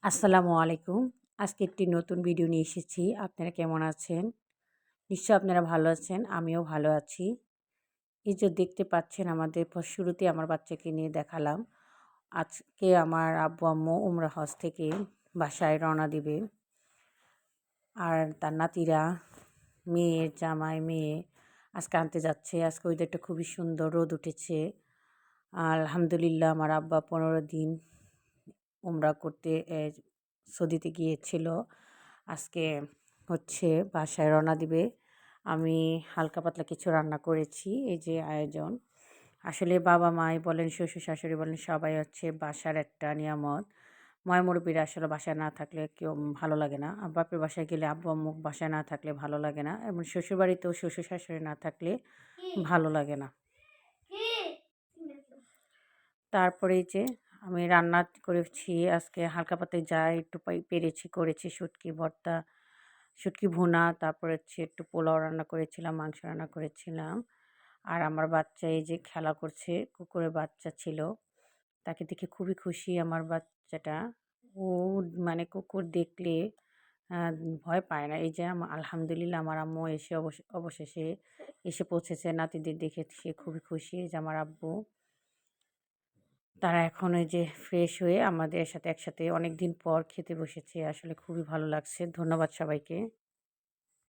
আসসালামু আলাইকুম। আজকে একটি নতুন ভিডিও নিয়ে এসেছি। আপনারা কেমন আছেন? নিশ্চয়ই আপনারা ভালো আছেন। আমিও ভালো আছি। এই যে দেখতে পাচ্ছেন আমাদের শুরুতেই আমার বাচ্চাকে নিয়ে দেখালাম। আজকে আমার আব্বু-আম্মু উমরা হজ থেকে বাসায় রওনা দিবে। আর তার নাতিরা, মেয়ের জামাই, মেয়ে আজকে আনতে যাচ্ছে। আজকে ওয়েদারটা খুবই সুন্দর, রোদ উঠেছে। আলহামদুলিল্লাহ আমার আব্বা ১৫ দিন উমরা করতে সৌদিতে গিয়েছিল। আজকে হচ্ছে বাসায় রওনা দিবে। আমি হালকা পাতলা কিছু রান্না করেছি। এই যে আয়োজন। আসলে বাবা-মাই বলেন, শ্বশুর-শাশুড়ি বলেন সবাই হচ্ছে বাসার একটা নিয়ামত। ময়-মুরব্বিরা আসলে বাসায় না থাকলে কেউ ভালো লাগে না। বাপের বাসায় গেলে আব্বু-আম্মু বাসায় না থাকলে ভালো লাগে না। এবং শ্বশুরবাড়িতেও শ্বশুর-শাশুড়ি না থাকলে ভালো লাগে না। তারপরে এই যে আমি রান্না করেছি আজকে হালকা পাতে যা একটু পেরেছি করেছি। শুটকি ভর্তা, শুটকি ভুনা, তারপরে হচ্ছে একটু পোলাও রান্না করেছিলাম, মাংস রান্না করেছিলাম। আর আমার বাচ্চা এই যে খেলা করছে, কুকুরের বাচ্চা ছিল। তাকে দেখে খুবই খুশি আমার বাচ্চাটা। ও মানে কুকুর দেখলে আ ভয় পায় না। এই যে আলহামদুলিল্লাহ আমার আম্মু এসে অবশেষে এসে পৌঁছেছে। নাতিদের দেখে সে খুবই খুশি। এই যে আমার আব্বু। তারা এখন ওই যে ফ্রেশ হয়ে আমাদের সাথে একসাথে অনেকদিন পর খেতে বসেছে। আসলে খুবই ভালো লাগছে। ধন্যবাদ সবাইকে।